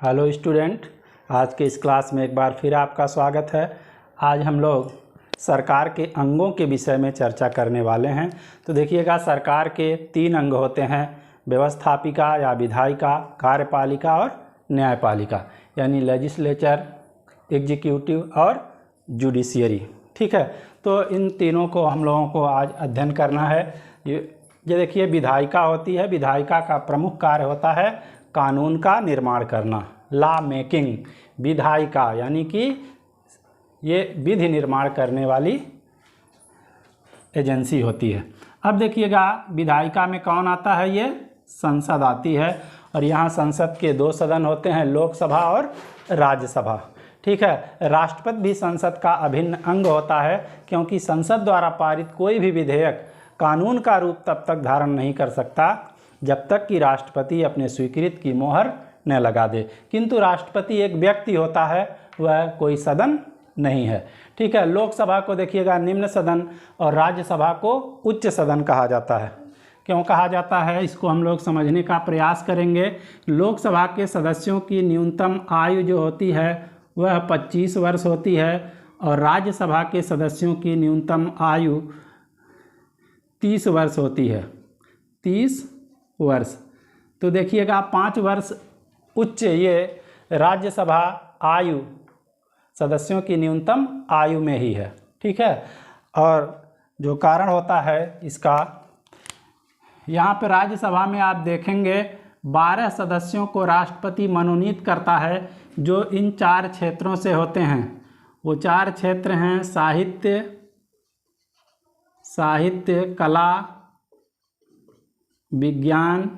Hello student, आज के इस क्लास में एक बार फिर आपका स्वागत है। आज हम लोग सरकार के अंगों के विषय में चर्चा करने वाले हैं। तो देखिएगा, सरकार के 3 अंग होते हैं, व्यवस्थापिका या विधायिका, कार्यपालिका और न्यायपालिका, यानी लेजिस्लेचर, एग्जीक्यूटिव और जुडिशियरी। ठीक है, तो इन तीनों को हम लोगों को आज अध्ययन करना है। ये देखिए, विधायिका होती है। विधायिका का प्रमुख कार्य होता है कानून का निर्माण करना, लॉ मेकिंग। विधायिका यानी कि ये विधि निर्माण करने वाली एजेंसी होती है। अब देखिएगा, विधायिका में कौन आता है? ये संसद आती है। और यहाँ संसद के 2 सदन होते हैं, लोकसभा और राज्यसभा। ठीक है, राष्ट्रपति भी संसद का अभिन्न अंग होता है, क्योंकि संसद द्वारा पारित कोई भी विधेयक कानून का रूप तब तक धारण नहीं कर सकता जब तक कि राष्ट्रपति अपने स्वीकृत की मोहर न लगा दे। किंतु राष्ट्रपति एक व्यक्ति होता है, वह कोई सदन नहीं है। ठीक है, लोकसभा को देखिएगा निम्न सदन और राज्यसभा को उच्च सदन कहा जाता है। क्यों कहा जाता है, इसको हम लोग समझने का प्रयास करेंगे। लोकसभा के सदस्यों की न्यूनतम आयु जो होती है वह 25 वर्ष होती है और राज्यसभा के सदस्यों की न्यूनतम आयु 30 वर्ष होती है। 30 वर्ष। तो देखिएगा, 5 वर्ष उच्च ये राज्यसभा आयु सदस्यों की न्यूनतम आयु में ही है। ठीक है, और जो कारण होता है इसका, यहाँ पर राज्यसभा में आप देखेंगे 12 सदस्यों को राष्ट्रपति मनोनीत करता है, जो इन 4 क्षेत्रों से होते हैं। वो 4 क्षेत्र हैं साहित्य, कला, विज्ञान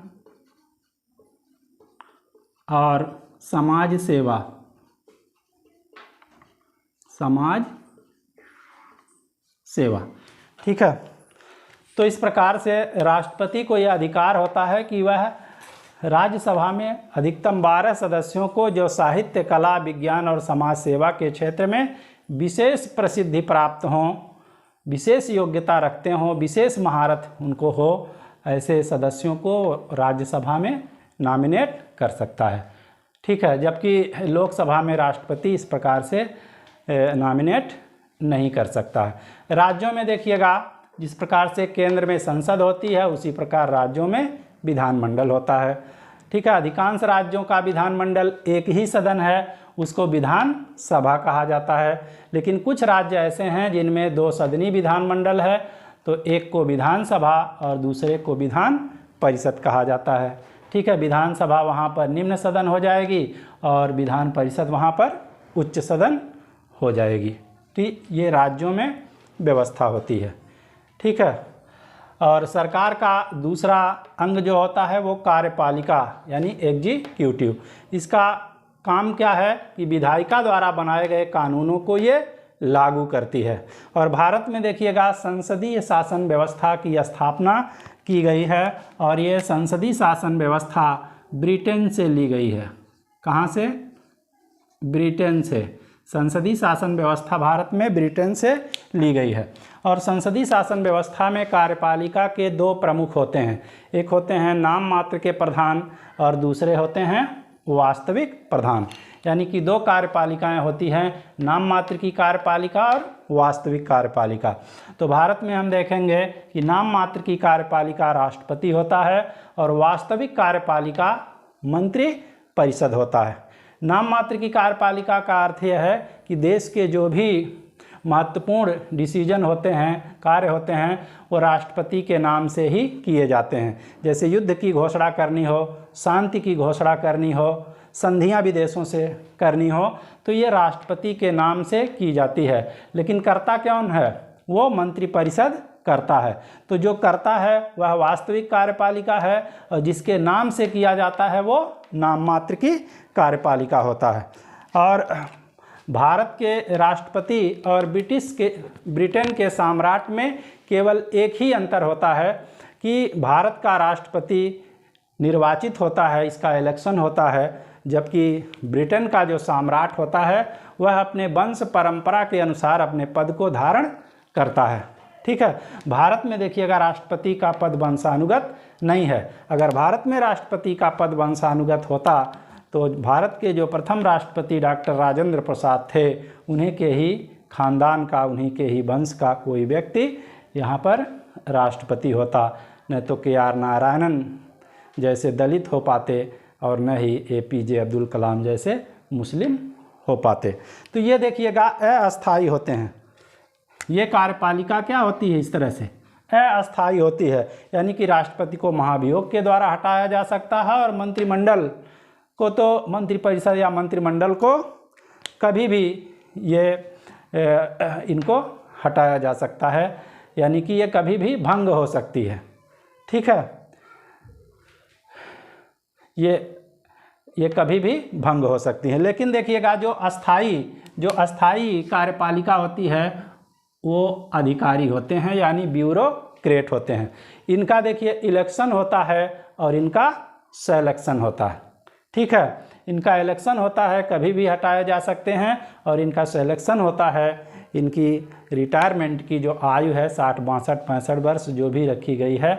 और समाज सेवा। ठीक है, तो इस प्रकार से राष्ट्रपति को यह अधिकार होता है कि वह राज्यसभा में अधिकतम 12 सदस्यों को जो साहित्य, कला, विज्ञान और समाज सेवा के क्षेत्र में विशेष प्रसिद्धि प्राप्त हों, विशेष योग्यता रखते हों, विशेष महारत उनको हो, ऐसे सदस्यों को राज्यसभा में नॉमिनेट कर सकता है। ठीक है, जबकि लोकसभा में राष्ट्रपति इस प्रकार से नॉमिनेट नहीं कर सकता है। राज्यों में देखिएगा, जिस प्रकार से केंद्र में संसद होती है उसी प्रकार राज्यों में विधानमंडल होता है। ठीक है, अधिकांश राज्यों का विधानमंडल एक ही सदन है, उसको विधान सभा कहा जाता है। लेकिन कुछ राज्य ऐसे हैं जिनमें 2 सदनी विधानमंडल है, तो एक को विधानसभा और दूसरे को विधान परिषद कहा जाता है। ठीक है, विधानसभा वहाँ पर निम्न सदन हो जाएगी और विधान परिषद वहाँ पर उच्च सदन हो जाएगी। ठीक, ये राज्यों में व्यवस्था होती है। ठीक है, और सरकार का दूसरा अंग जो होता है वो कार्यपालिका यानी एग्जीक्यूटिव। इसका काम क्या है कि विधायिका द्वारा बनाए गए कानूनों को ये लागू करती है। और भारत में देखिएगा, संसदीय शासन व्यवस्था की स्थापना की गई है और ये संसदीय शासन व्यवस्था ब्रिटेन से ली गई है। कहाँ से? ब्रिटेन से। संसदीय शासन व्यवस्था भारत में ब्रिटेन से ली गई है। और संसदीय शासन व्यवस्था में कार्यपालिका के 2 प्रमुख होते हैं। एक होते हैं नाम मात्र के प्रधान और दूसरे होते हैं वास्तविक प्रधान। यानी कि 2 कार्यपालिकाएं होती हैं, नाम मात्र की कार्यपालिका और वास्तविक कार्यपालिका। तो भारत में हम देखेंगे कि नाम मात्र की कार्यपालिका राष्ट्रपति होता है और वास्तविक कार्यपालिका मंत्री परिषद होता है। नाम मात्र की कार्यपालिका का अर्थ यह है कि देश के जो भी महत्वपूर्ण डिसीजन होते हैं, कार्य होते हैं, वो राष्ट्रपति के नाम से ही किए जाते हैं। जैसे युद्ध की घोषणा करनी हो, शांति की घोषणा करनी हो, संधियां विदेशों से करनी हो, तो ये राष्ट्रपति के नाम से की जाती है। लेकिन करता कौन है? वो मंत्रिपरिषद करता है। तो जो करता है वह वास्तविक कार्यपालिका है और जिसके नाम से किया जाता है वो नाम मात्र की कार्यपालिका होता है। और भारत के राष्ट्रपति और ब्रिटेन के सम्राट में केवल एक ही अंतर होता है कि भारत का राष्ट्रपति निर्वाचित होता है, इसका इलेक्शन होता है, जबकि ब्रिटेन का जो सम्राट होता है वह अपने वंश परंपरा के अनुसार अपने पद को धारण करता है। ठीक है, भारत में देखिएगा राष्ट्रपति का पद वंशानुगत नहीं है। अगर भारत में राष्ट्रपति का पद वंशानुगत होता तो भारत के जो प्रथम राष्ट्रपति डॉक्टर राजेंद्र प्रसाद थे, उन्हीं के ही खानदान का, उन्हीं के ही वंश का कोई व्यक्ति यहाँ पर राष्ट्रपति होता, न तो KR नारायणन जैसे दलित हो पाते और न ही APJ अब्दुल कलाम जैसे मुस्लिम हो पाते। तो ये देखिएगा अस्थाई होते हैं, ये कार्यपालिका क्या होती है, इस तरह से अस्थाई होती है, यानी कि राष्ट्रपति को महाभियोग के द्वारा हटाया जा सकता है और मंत्रिमंडल को तो मंत्रिपरिषद या मंत्रिमंडल को कभी भी ये इनको हटाया जा सकता है, यानी कि ये कभी भी भंग हो सकती है। ठीक है, ये कभी भी भंग हो सकती है। लेकिन देखिएगा जो अस्थाई कार्यपालिका होती है वो अधिकारी होते हैं, यानी ब्यूरोक्रेट होते हैं। इनका देखिए इलेक्शन होता है और इनका सिलेक्शन होता है। ठीक है, इनका इलेक्शन होता है, कभी भी हटाए जा सकते हैं, और इनका सिलेक्शन होता है, इनकी रिटायरमेंट की जो आयु है 60, 62, 65 वर्ष जो भी रखी गई है,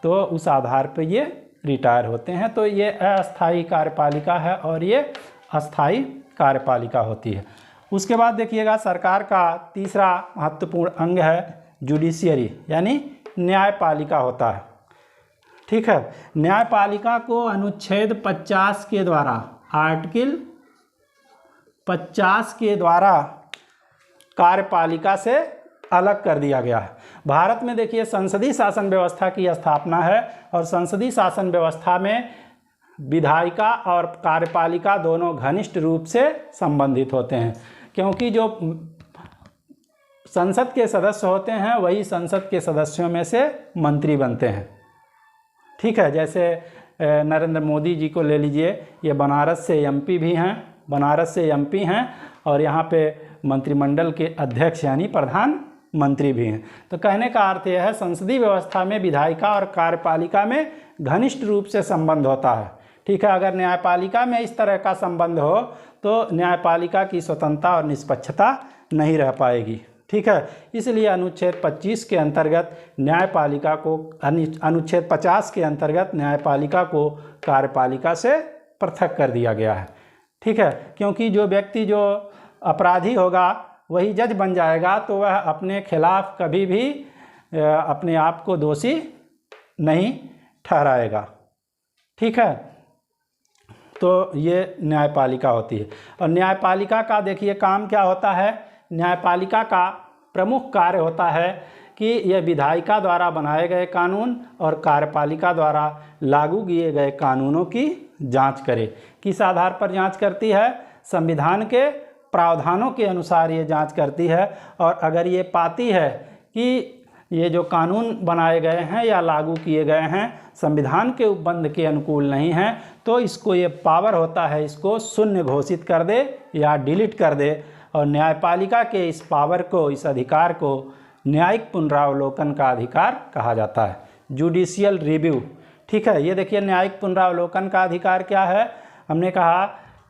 तो उस आधार पर ये रिटायर होते हैं। तो ये अस्थाई कार्यपालिका है और ये अस्थाई कार्यपालिका होती है। उसके बाद देखिएगा सरकार का तीसरा महत्वपूर्ण अंग है जुडिशियरी, यानी न्यायपालिका होता है। ठीक है, न्यायपालिका को अनुच्छेद 50 के द्वारा, आर्टिकल 50 के द्वारा कार्यपालिका से अलग कर दिया गया है। भारत में देखिए संसदीय शासन व्यवस्था की स्थापना है और संसदीय शासन व्यवस्था में विधायिका और कार्यपालिका दोनों घनिष्ठ रूप से संबंधित होते हैं, क्योंकि जो संसद के सदस्य होते हैं वही संसद के सदस्यों में से मंत्री बनते हैं। ठीक है, जैसे नरेंद्र मोदी जी को ले लीजिए, ये बनारस से MP हैं और यहाँ पे मंत्रिमंडल के अध्यक्ष यानी प्रधानमंत्री भी हैं। तो कहने का अर्थ यह है संसदीय व्यवस्था में विधायिका और कार्यपालिका में घनिष्ठ रूप से संबंध होता है। ठीक है, अगर न्यायपालिका में इस तरह का संबंध हो तो न्यायपालिका की स्वतंत्रता और निष्पक्षता नहीं रह पाएगी। ठीक है, इसलिए अनुच्छेद 25 के अंतर्गत न्यायपालिका को, अनुच्छेद 50 के अंतर्गत न्यायपालिका को कार्यपालिका से पृथक कर दिया गया है। ठीक है, क्योंकि जो व्यक्ति जो अपराधी होगा वही जज बन जाएगा, तो वह अपने खिलाफ कभी भी अपने आप को दोषी नहीं ठहराएगा। ठीक है, तो ये न्यायपालिका होती है। और न्यायपालिका का देखिए काम क्या होता है। न्यायपालिका का प्रमुख कार्य होता है कि यह विधायिका द्वारा बनाए गए कानून और कार्यपालिका द्वारा लागू किए गए कानूनों की जांच करे। किस आधार पर जांच करती है? संविधान के प्रावधानों के अनुसार ये जांच करती है, और अगर ये पाती है कि ये जो कानून बनाए गए हैं या लागू किए गए हैं संविधान के उपबंध के अनुकूल नहीं हैं, तो इसको ये पावर होता है इसको शून्य घोषित कर दे या डिलीट कर दे। और न्यायपालिका के इस पावर को, इस अधिकार को न्यायिक पुनरावलोकन का अधिकार कहा जाता है, जुडिशियल रिव्यू। ठीक है, ये देखिए न्यायिक पुनरावलोकन का अधिकार क्या है। हमने कहा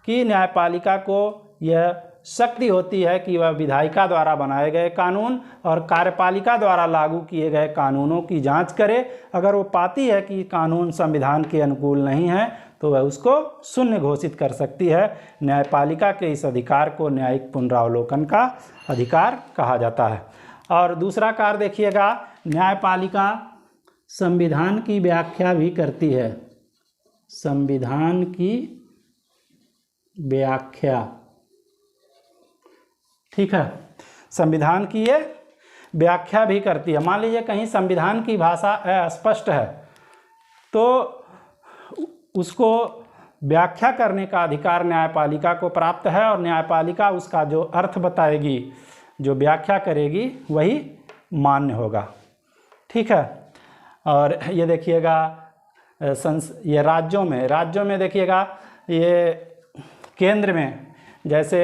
कि न्यायपालिका को यह शक्ति होती है कि वह विधायिका द्वारा बनाए गए कानून और कार्यपालिका द्वारा लागू किए गए कानूनों की जांच करे। अगर वो पाती है कि कानून संविधान के अनुकूल नहीं है तो वह उसको शून्य घोषित कर सकती है। न्यायपालिका के इस अधिकार को न्यायिक पुनरावलोकन का अधिकार कहा जाता है। और दूसरा कार्य देखिएगा, न्यायपालिका संविधान की व्याख्या भी करती है। संविधान की व्याख्या, ठीक है, संविधान की ये व्याख्या भी करती है। मान लीजिए कहीं संविधान की भाषा अस्पष्ट है तो उसको व्याख्या करने का अधिकार न्यायपालिका को प्राप्त है, और न्यायपालिका उसका जो अर्थ बताएगी, जो व्याख्या करेगी, वही मान्य होगा। ठीक है, और ये देखिएगा ये राज्यों में देखिएगा, ये केंद्र में जैसे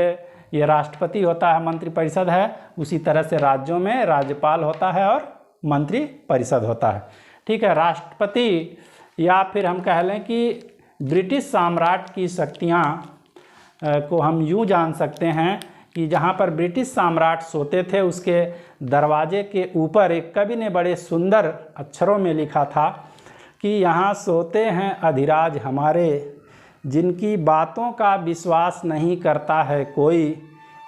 ये राष्ट्रपति होता है, मंत्रिपरिषद है, उसी तरह से राज्यों में राज्यपाल होता है और मंत्रिपरिषद होता है। ठीक है, राष्ट्रपति या फिर हम कह लें कि ब्रिटिश साम्राज्य की शक्तियाँ को हम यूँ जान सकते हैं कि जहाँ पर ब्रिटिश साम्राट सोते थे उसके दरवाजे के ऊपर एक कवि ने बड़े सुंदर अक्षरों में लिखा था कि यहाँ सोते हैं अधिराज हमारे, जिनकी बातों का विश्वास नहीं करता है कोई,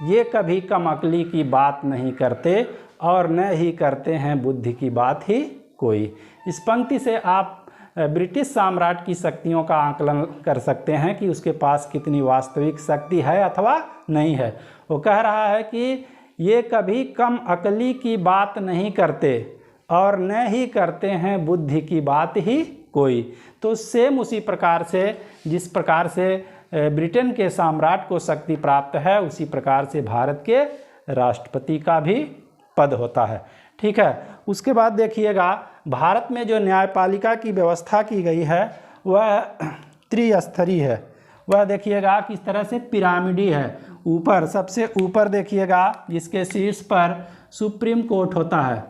ये कभी कम अकली की बात नहीं करते और न ही करते हैं बुद्धि की बात ही कोई। इस पंक्ति से आप ब्रिटिश साम्राट की शक्तियों का आकलन कर सकते हैं कि उसके पास कितनी वास्तविक शक्ति है अथवा नहीं है। वो कह रहा है कि ये कभी कम अकली की बात नहीं करते और न ही करते हैं बुद्धि की बात ही कोई। तो सेम उसी प्रकार से जिस प्रकार से ब्रिटेन के सम्राट को शक्ति प्राप्त है, उसी प्रकार से भारत के राष्ट्रपति का भी पद होता है। ठीक है। उसके बाद देखिएगा, भारत में जो न्यायपालिका की व्यवस्था की गई है वह त्रिस्तरीय है। वह देखिएगा किस तरह से पिरामिडी है। ऊपर, सबसे ऊपर देखिएगा जिसके शीर्ष पर सुप्रीम कोर्ट होता है,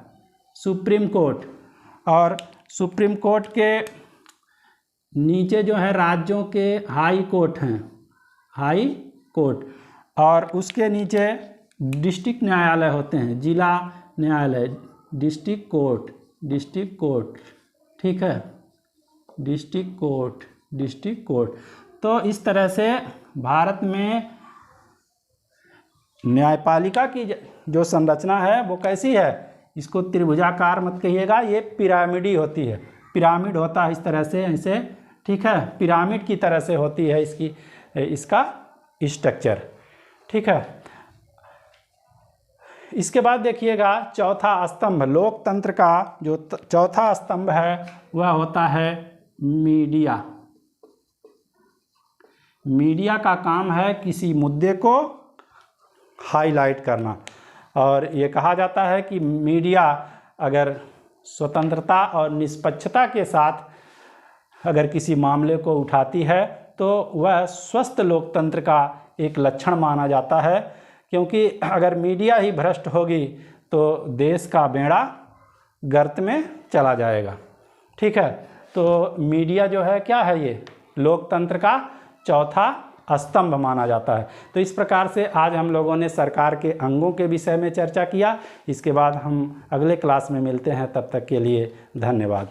सुप्रीम कोर्ट, और सुप्रीम कोर्ट के नीचे जो है राज्यों के हाई कोर्ट हैं, हाई कोर्ट, और उसके नीचे डिस्ट्रिक्ट न्यायालय होते हैं, जिला न्यायालय, डिस्ट्रिक्ट कोर्ट, डिस्ट्रिक्ट कोर्ट, ठीक है, डिस्ट्रिक्ट कोर्ट, डिस्ट्रिक्ट कोर्ट। तो इस तरह से भारत में न्यायपालिका की जो संरचना है वो कैसी है, इसको त्रिभुजाकार मत कहिएगा, ये पिरामिडी होती है, पिरामिड होता है इस तरह से, ऐसे, ठीक है, पिरामिड की तरह से होती है इसका स्ट्रक्चर। ठीक है। इसके बाद देखिएगा चौथा स्तंभ, लोकतंत्र का जो चौथा स्तंभ है वह होता है मीडिया। मीडिया का काम है किसी मुद्दे को हाईलाइट करना, और ये कहा जाता है कि मीडिया अगर स्वतंत्रता और निष्पक्षता के साथ अगर किसी मामले को उठाती है तो वह स्वस्थ लोकतंत्र का एक लक्षण माना जाता है, क्योंकि अगर मीडिया ही भ्रष्ट होगी तो देश का बेड़ा गर्त में चला जाएगा। ठीक है। तो मीडिया जो है क्या है, ये लोकतंत्र का चौथा स्तंभ माना जाता है। तो इस प्रकार से आज हम लोगों ने सरकार के अंगों के विषय में चर्चा किया। इसके बाद हम अगले क्लास में मिलते हैं, तब तक के लिए धन्यवाद।